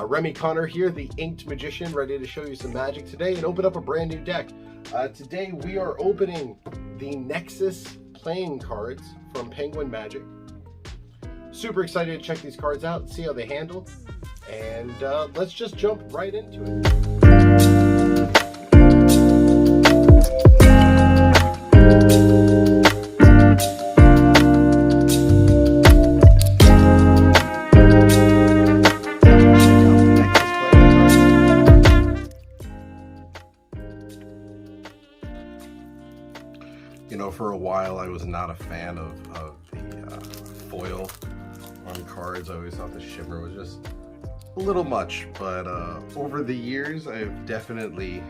Remy Connor here, the Inked Magician, ready to show you some magic today and open up a brand new deck. Today we are opening the Nexus playing cards from Penguin Magic. Super excited to check these cards out and see how they handle. And let's just jump right into it. You know, for a while I was not a fan of the foil on cards. I always thought the shimmer was just a little much, but over the years I've definitely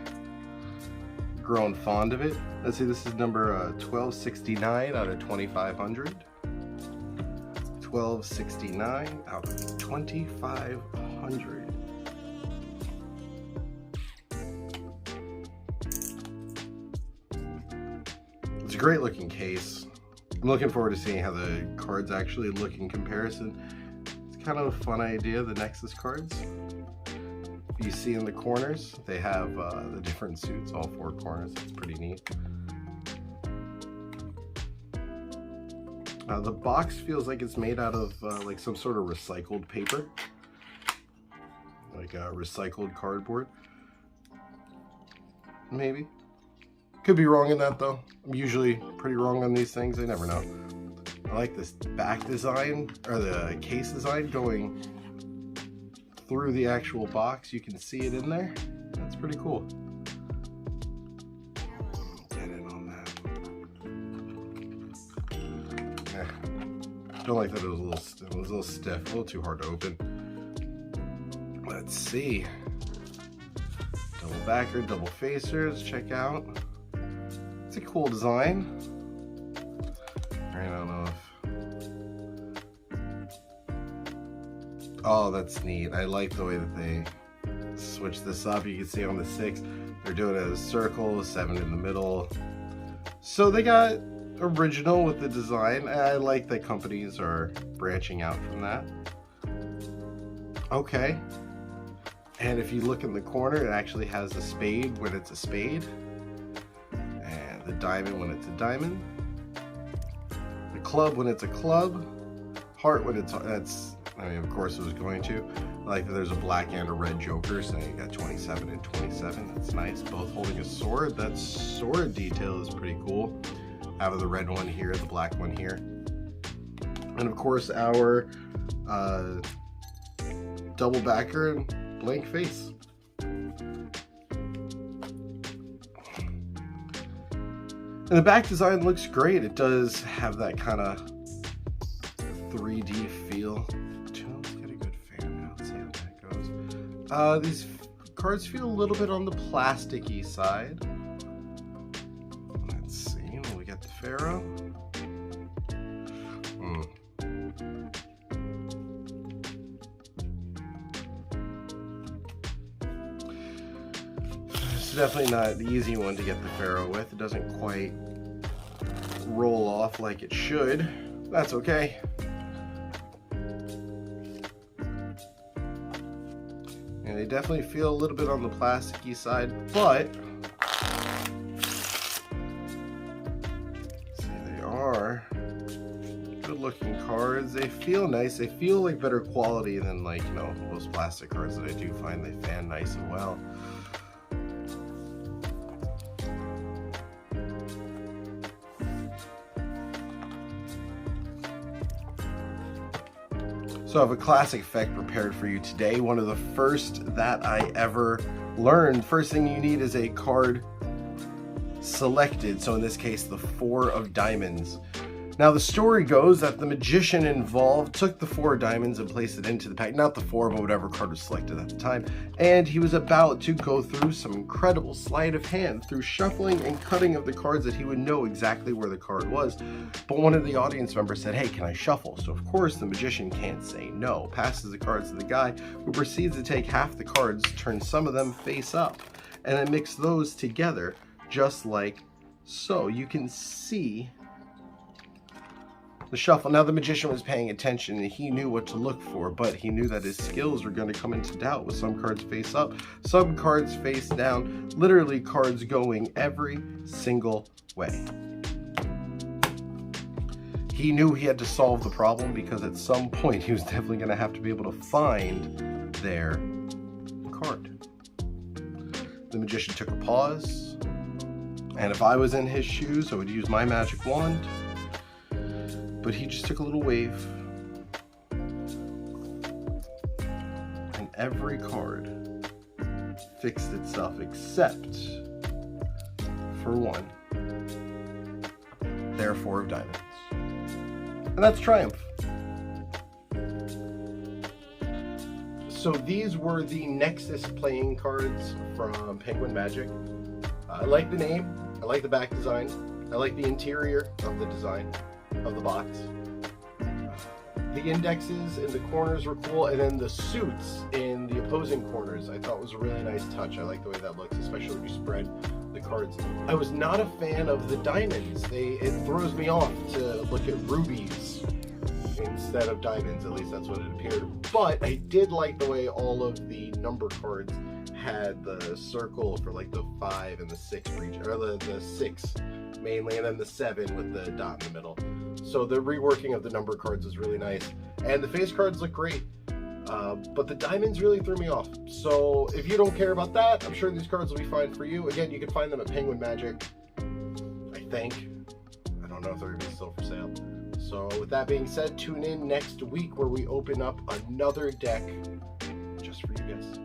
grown fond of it. Let's see, this is number 1269 out of 2500. 1269 out of 2500. It's a great looking case. I'm looking forward to seeing how the cards actually look in comparison. It's kind of a fun idea, the Nexus cards. You see in the corners, they have the different suits, all four corners. It's pretty neat. The box feels like it's made out of like some sort of recycled paper, like recycled cardboard, maybe. Could be wrong in that though. I'm usually pretty wrong on these things. I never know. I like this back design, or the case design going through the actual box. You can see it in there. That's pretty cool. Get it on that. Don't like that it was a little stiff, a little too hard to open. Let's see. Double backer, double facers. Check out. It's a cool design. I don't know if... Oh, that's neat. I like the way that they switch this up. You can see on the 6, they're doing it as a circle, 7 in the middle. So they got original with the design. I like that companies are branching out from that. Okay. And if you look in the corner, it actually has a spade when it's a spade. The diamond when it's a diamond, the club when it's a club, heart when it's, I mean, of course it was going to, like there's a black and a red joker, so you got 27 and 27, that's nice. Both holding a sword. That sword detail is pretty cool. Have the red one here, the black one here. And of course our double backer and blank face. And the back design looks great. It does have that kind of 3D feel. Let's get a good fan out, see how that goes. These cards feel a little bit on the plasticky side. Let's see, when we got the Pharaoh. Definitely not the easy one to get the Pharaoh with. It doesn't quite roll off like it should. That's okay. And they definitely feel a little bit on the plasticky side, but see, they are good looking cards. They feel nice. They feel like better quality than, like, you know, most plastic cards that I do find they fan nice and well. So I have a classic effect prepared for you today. One of the first that I ever learned. First thing you need is a card selected. So in this case, the 4 of diamonds. Now the story goes that the magician involved took the 4 diamonds and placed it into the pack. Not the 4, but whatever card was selected at the time. And he was about to go through some incredible sleight of hand through shuffling and cutting of the cards that he would know exactly where the card was. But one of the audience members said, "Hey, can I shuffle?" So of course the magician can't say no. Passes the cards to the guy, who proceeds to take half the cards, turn some of them face up, and then mix those together just like so. You can see the shuffle. Now the magician was paying attention and he knew what to look for, but he knew that his skills were going to come into doubt with some cards face up, some cards face down, literally cards going every single way. He knew he had to solve the problem because at some point he was definitely going to have to be able to find their card. The magician took a pause, and if I was in his shoes, I would use my magic wand, but he just took a little wave, and every card fixed itself except for one. Their 4 of diamonds. And that's triumph. So these were the Nexus playing cards from Penguin Magic. I like the name, I like the back design, I like the interior of the design of the box. The indexes in the corners were cool, and then the suits in the opposing corners I thought was a really nice touch. I like the way that looks, especially when you spread the cards. I was not a fan of the diamonds. It throws me off to look at rubies instead of diamonds, at least that's what it appeared. But I did like the way all of the number cards had the circle for like the 5 and the 6 region, or the 6 mainly, and then the 7 with the dot in the middle. So the reworking of the number cards is really nice, and the face cards look great, but the diamonds really threw me off. So if you don't care about that, I'm sure these cards will be fine for you. Again, you can find them at Penguin Magic, I think. I don't know if they're even still for sale. So with that being said, tune in next week where we open up another deck just for you guys.